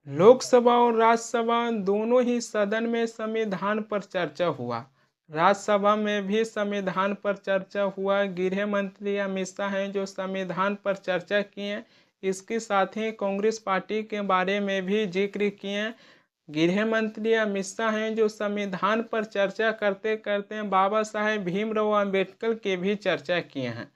लोकसभा और राज्यसभा दोनों ही सदन में संविधान पर चर्चा हुआ। राज्यसभा में भी संविधान पर चर्चा हुआ। गृह मंत्री अमित शाह हैं जो संविधान पर चर्चा किए। इसके साथ ही कांग्रेस पार्टी के बारे में भी जिक्र किए। गृह मंत्री अमित शाह हैं जो संविधान पर चर्चा करते करते बाबा साहेब भीमराव अंबेडकर की भी चर्चा किए हैं।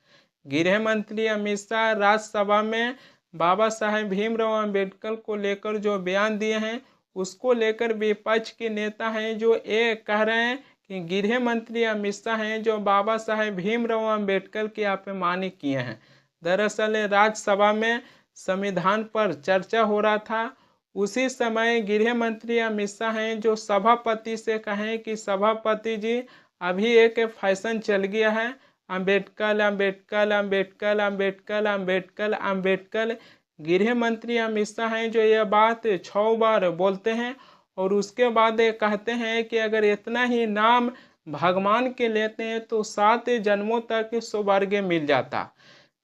गृह मंत्री अमित शाह राज्यसभा में बाबा साहेब भीमराव अंबेडकर को लेकर जो बयान दिए हैं उसको लेकर विपक्ष के नेता हैं जो ये कह रहे हैं कि गृह मंत्री अमित शाह हैं जो बाबा साहेब भीमराव अंबेडकर की अपमानित किए हैं। दरअसल राज्यसभा में संविधान पर चर्चा हो रहा था। उसी समय गृह मंत्री अमित शाह हैं जो सभापति से कहें कि सभापति जी, अभी एक फैशन चल गया है, अंबेडकर अंबेडकर अंबेडकर अंबेडकर अंबेडकर अंबेडकर। गृह मंत्री अमित शाह हैं जो यह बात 6 बार बोलते हैं और उसके बाद ये कहते हैं कि अगर इतना ही नाम भगवान के लेते हैं तो 7 जन्मों तक स्वर्ग मिल जाता।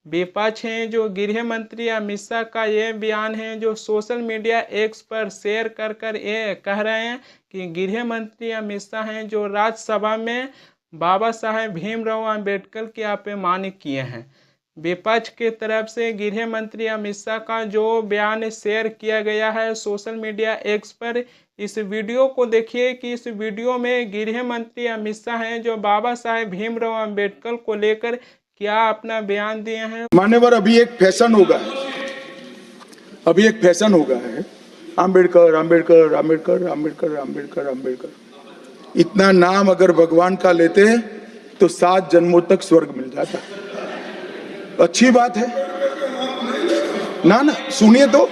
विपक्ष हैं जो गृह मंत्री अमित शाह का ये बयान है जो सोशल मीडिया एक्स पर शेयर कर कर ये कह रहे हैं कि गृह मंत्री अमित शाह हैं जो राज्यसभा में बाबा साहेब भीमराव अंबेडकर की अपमानित किए हैं। विपक्ष की तरफ से गृह मंत्री अमित शाह का जो बयान शेयर किया गया है सोशल मीडिया एक्स पर, इस वीडियो को देखिए कि इस वीडियो में गृह मंत्री अमित शाह हैं जो बाबा साहेब भीमराव अंबेडकर को लेकर क्या अपना बयान दिए हैं। मान्यवर, अभी एक फैशन होगा है अंबेडकर अंबेडकर अंबेडकर अंबेडकर अंबेडकर अंबेडकर। इतना नाम अगर भगवान का लेते हैं तो 7 जन्मों तक स्वर्ग मिल जाता। अच्छी बात है ना, सुनिए तो।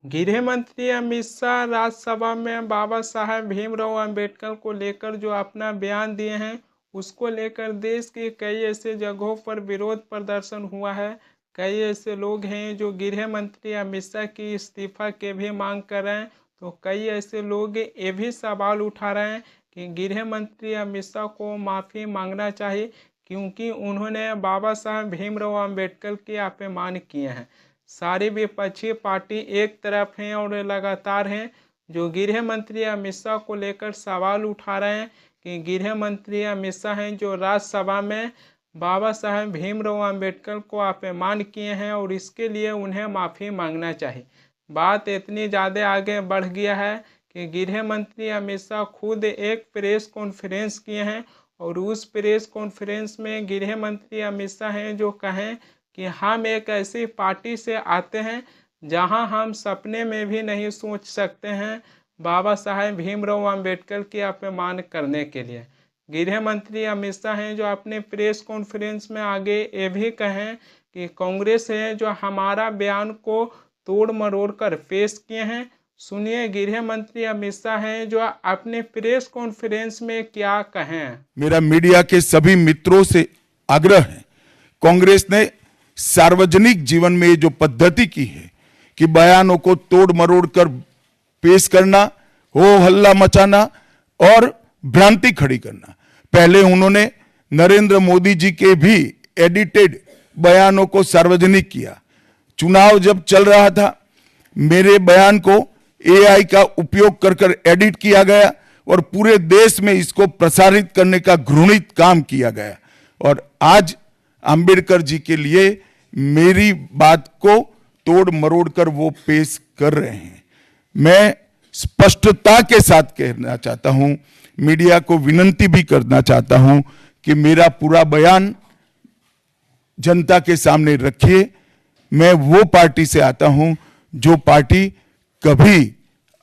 गृह मंत्री अमित शाह राज्यसभा में बाबा साहेब भीमराव अंबेडकर को लेकर जो अपना बयान दिए हैं उसको लेकर देश के कई ऐसे जगहों पर विरोध प्रदर्शन हुआ है। कई ऐसे लोग हैं जो गृह मंत्री अमित शाह की इस्तीफा के भी मांग कर रहे हैं। तो कई ऐसे लोग ये भी सवाल उठा रहे हैं कि गृह मंत्री अमित शाह को माफ़ी मांगना चाहिए क्योंकि उन्होंने बाबा साहेब भीमराव अंबेडकर के अपमान किए हैं। सारी विपक्षी पार्टी एक तरफ हैं और लगातार हैं जो गृह मंत्री अमित शाह को लेकर सवाल उठा रहे हैं कि गृह मंत्री अमित शाह हैं जो राज्यसभा में बाबा साहेब भीमराव अंबेडकर को अपमान किए हैं और इसके लिए उन्हें माफ़ी मांगना चाहिए। बात इतनी ज़्यादा आगे बढ़ गया है कि गृह मंत्री अमित शाह खुद एक प्रेस कॉन्फ्रेंस किए हैं और उस प्रेस कॉन्फ्रेंस में गृह मंत्री अमित शाह हैं जो कहें कि हम एक ऐसी पार्टी से आते हैं जहां हम सपने में भी नहीं सोच सकते हैं बाबा साहेब भीमराव अंबेडकर की अपमान करने के लिए। गृह मंत्री अमित शाह हैं जो अपने प्रेस कॉन्फ्रेंस में आगे ये भी कहें कि कांग्रेस है जो हमारा बयान को तोड़ मरोड़ कर पेश किए हैं। सुनिए गृह मंत्री अमित शाह हैं जो अपने प्रेस कॉन्फ्रेंस में क्या कहें। मेरा मीडिया के सभी मित्रों से आग्रह है, कांग्रेस ने सार्वजनिक जीवन में जो पद्धति की है कि बयानों को तोड़ मरोड़ कर पेश करना, हो हल्ला मचाना और भ्रांति खड़ी करना। पहले उन्होंने नरेंद्र मोदी जी के भी एडिटेड बयानों को सार्वजनिक किया। चुनाव जब चल रहा था मेरे बयान को एआई का उपयोग कर एडिट किया गया और पूरे देश में इसको प्रसारित करने का घृणित काम किया गया। और आज अंबेडकर जी के लिए मेरी बात को तोड़ मरोड़ कर वो पेश कर रहे हैं। मैं स्पष्टता के साथ कहना चाहता हूं, मीडिया को विनती भी करना चाहता हूं कि मेरा पूरा बयान जनता के सामने रखिए। मैं वो पार्टी से आता हूं जो पार्टी कभी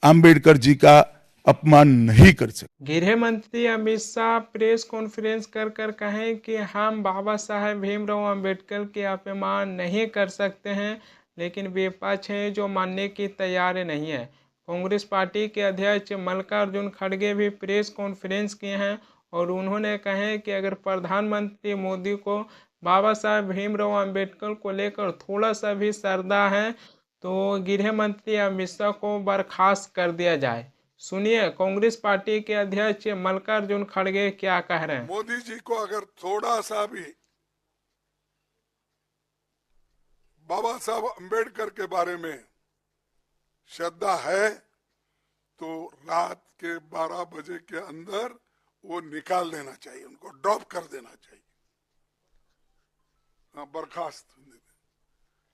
अंबेडकर जी का अपमान नहीं कर सकते। गृह मंत्री अमित शाह प्रेस कॉन्फ्रेंस कर कर कहें कि हम बाबा साहेब भीमराव अंबेडकर के अपमान नहीं कर सकते हैं, लेकिन विपक्ष है जो मानने की तैयार नहीं है। कांग्रेस पार्टी के अध्यक्ष मल्लिकार्जुन खड़गे भी प्रेस कॉन्फ्रेंस किए हैं और उन्होंने कहे कि अगर प्रधानमंत्री मोदी को बाबा साहेब भीमराव अंबेडकर को लेकर थोड़ा सा भी श्रद्धा है तो गृह मंत्री अमित शाह को बर्खास्त कर दिया जाए। सुनिए कांग्रेस पार्टी के अध्यक्ष मल्लिकार्जुन खड़गे क्या कह रहे हैं। मोदी जी को अगर थोड़ा सा भी बाबा साहब अंबेडकर के बारे में श्रद्धा है रात के 12 बजे के अंदर वो निकाल देना चाहिए, उनको ड्रॉप कर देना चाहिए।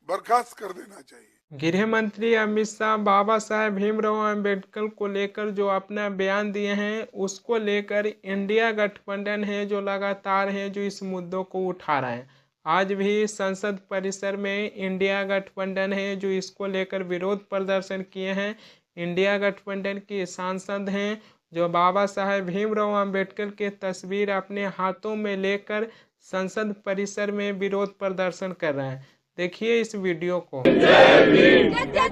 बर्खास्त कर देना चाहिए। गृह मंत्री अमित शाह बाबा साहेब भीमराव अंबेडकर को लेकर जो अपना बयान दिए हैं उसको लेकर इंडिया गठबंधन है जो लगातार है जो इस मुद्दों को उठा रहा है। आज भी संसद परिसर में इंडिया गठबंधन है जो इसको लेकर विरोध प्रदर्शन किए हैं। इंडिया गठबंधन के सांसद हैं जो बाबा साहेब भीमराव अंबेडकर की तस्वीर अपने हाथों में लेकर संसद परिसर में विरोध प्रदर्शन कर रहे हैं। देखिए इस वीडियो को। जय भीम, जय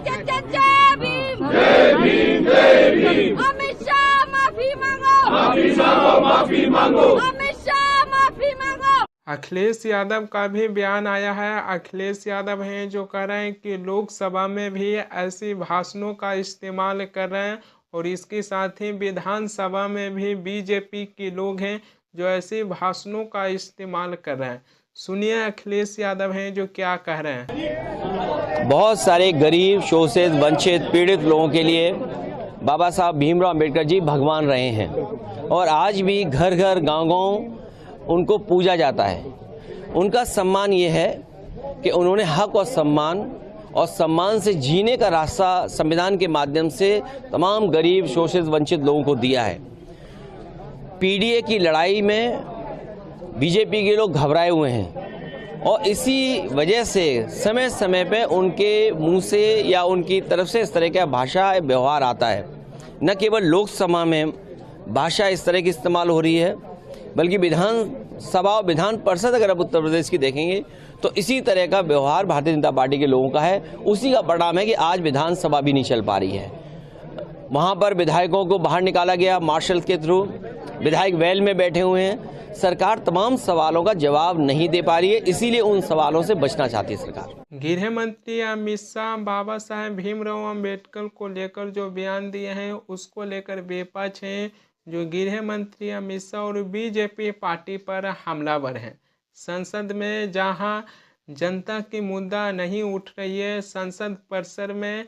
भीम, जय भीम, जय भीम। अमित शाह माफी मांगो, माफी मांगो, माफी मांगो। अमित शाह माफी मांगो। अखिलेश यादव का भी बयान आया है। अखिलेश यादव हैं जो कह रहे हैं कि लोकसभा में भी ऐसी भाषणों का इस्तेमाल कर रहे हैं और इसके साथ ही विधानसभा में भी बीजेपी के लोग हैं जो ऐसे भाषणों का इस्तेमाल कर रहे हैं। सुनिए अखिलेश यादव हैं जो क्या कह रहे हैं। बहुत सारे गरीब, शोषित, वंचित, पीड़ित लोगों के लिए बाबा साहब भीमराव अंबेडकर जी भगवान रहे हैं और आज भी घर घर, गांव-गांव उनको पूजा जाता है। उनका सम्मान ये है कि उन्होंने हक और सम्मान से जीने का रास्ता संविधान के माध्यम से तमाम गरीब, शोषित, वंचित लोगों को दिया है। पीडीए की लड़ाई में बीजेपी के लोग घबराए हुए हैं और इसी वजह से समय समय पे उनके मुंह से या उनकी तरफ से इस तरह का भाषा व्यवहार आता है। न केवल लोकसभा में भाषा इस तरह की इस्तेमाल हो रही है बल्कि विधानसभा और विधान परिषद अगर आप उत्तर प्रदेश की देखेंगे तो इसी तरह का व्यवहार भारतीय जनता पार्टी के लोगों का है। उसी का परिणाम है कि आज विधानसभा भी नहीं चल पा रही है। वहाँ पर विधायकों को बाहर निकाला गया मार्शल के थ्रू, विधायक वेल में बैठे हुए हैं। सरकार तमाम सवालों का जवाब नहीं दे पा रही है, इसीलिए उन सवालों से बचना चाहती है सरकार। गृह मंत्री अमित शाह बाबा साहेब भीमराव अंबेडकर को लेकर जो बयान दिए हैं उसको लेकर बेपक्ष हैं जो गृह मंत्री अमित शाह और बीजेपी पार्टी पर हमलावर हैं। संसद में जहां जनता की मुद्दा नहीं उठ रही है, संसद परिसर में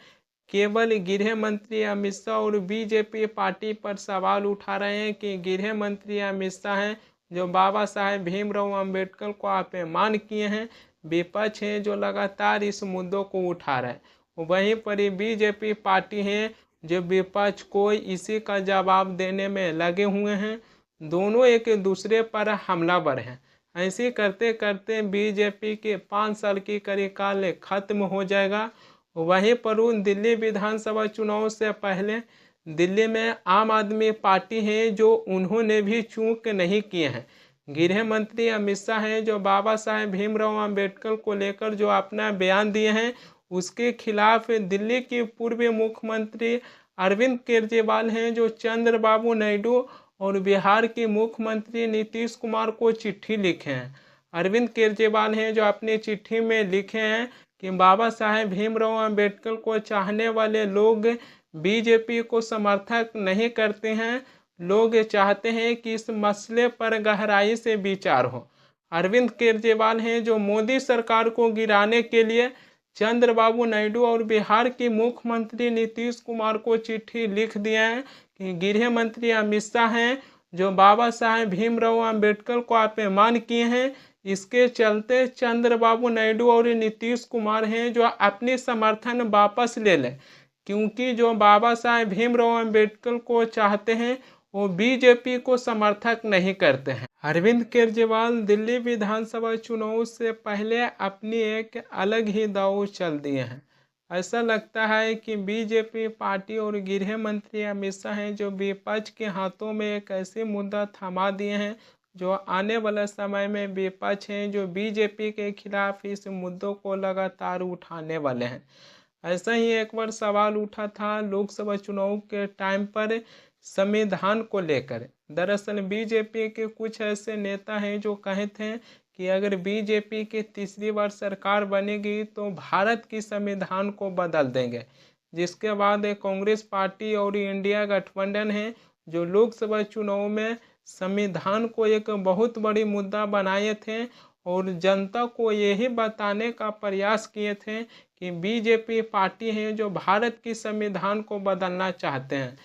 केवल गृह मंत्री अमित शाह और बीजेपी पार्टी पर सवाल उठा रहे हैं कि गृह मंत्री अमित शाह हैं जो बाबा साहेब भीमराव अंबेडकर को अपमान किए हैं। विपक्ष हैं जो लगातार इस मुद्दों को उठा रहे हैं। वहीं पर ही बीजेपी पार्टी है जो विपक्ष को इसी का जवाब देने में लगे हुए हैं। दोनों एक दूसरे पर हमलावर हैं। ऐसे करते करते बीजेपी के 5 साल की कार्यकाल खत्म हो जाएगा। वहीं पर दिल्ली विधानसभा चुनाव से पहले दिल्ली में आम आदमी पार्टी है जो उन्होंने भी चूक नहीं किए हैं। गृह मंत्री अमित शाह हैं जो बाबा साहेब भीमराव अंबेडकर को लेकर जो अपना बयान दिए हैं उसके खिलाफ दिल्ली के पूर्व मुख्यमंत्री अरविंद केजरीवाल हैं जो चंद्रबाबू नायडू और बिहार के मुख्यमंत्री नीतीश कुमार को चिट्ठी लिखे हैं। अरविंद केजरीवाल हैं जो अपनी चिट्ठी में लिखे हैं कि बाबा साहेब भीमराव अंबेडकर को चाहने वाले लोग बीजेपी को समर्थक नहीं करते हैं। लोग चाहते हैं कि इस मसले पर गहराई से विचार हो। अरविंद केजरीवाल हैं जो मोदी सरकार को गिराने के लिए चंद्रबाबू नायडू और बिहार के मुख्यमंत्री नीतीश कुमार को चिट्ठी लिख दिए हैं कि गृह मंत्री अमित शाह हैं जो बाबा साहेब भीमराव अंबेडकर को अपमान किए हैं। इसके चलते चंद्रबाबू नायडू और नीतीश कुमार हैं जो अपनी समर्थन वापस ले लें, क्योंकि जो बाबा साहेब भीमराव अंबेडकर को चाहते हैं वो बीजेपी को समर्थक नहीं करते हैं। अरविंद केजरीवाल दिल्ली विधानसभा चुनाव से पहले अपनी एक अलग ही दाव चल दिए हैं। ऐसा लगता है कि बीजेपी पार्टी और गृह मंत्री अमित शाह हैं जो विपक्ष के हाथों में एक ऐसे मुद्दा थमा दिए हैं जो आने वाले समय में विपक्ष हैं जो बीजेपी के खिलाफ इस मुद्दों को लगातार उठाने वाले हैं। ऐसा ही एक बार सवाल उठा था लोकसभा चुनाव के टाइम पर संविधान को लेकर। दरअसल बीजेपी के कुछ ऐसे नेता हैं जो कहे थे कि अगर बीजेपी की तीसरी बार सरकार बनेगी तो भारत की संविधान को बदल देंगे। जिसके बाद कांग्रेस पार्टी और इंडिया गठबंधन है जो लोकसभा चुनाव में संविधान को एक बहुत बड़ी मुद्दा बनाए थे और जनता को यही बताने का प्रयास किए थे कि बीजेपी पार्टी है जो भारत की संविधान को बदलना चाहते हैं।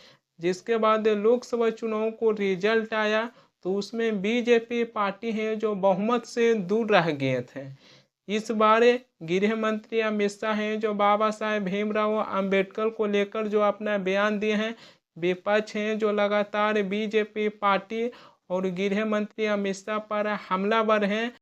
जिसके बाद लोकसभा चुनाव को रिजल्ट आया तो उसमें बीजेपी पार्टी है जो बहुमत से दूर रह गए थे। इस बार गृह मंत्री अमित शाह हैं जो बाबा साहेब भीमराव अंबेडकर को लेकर जो अपना बयान दिए हैं, विपक्ष हैं जो लगातार बीजेपी पार्टी और गृह मंत्री अमित शाह पर हमलावर हैं।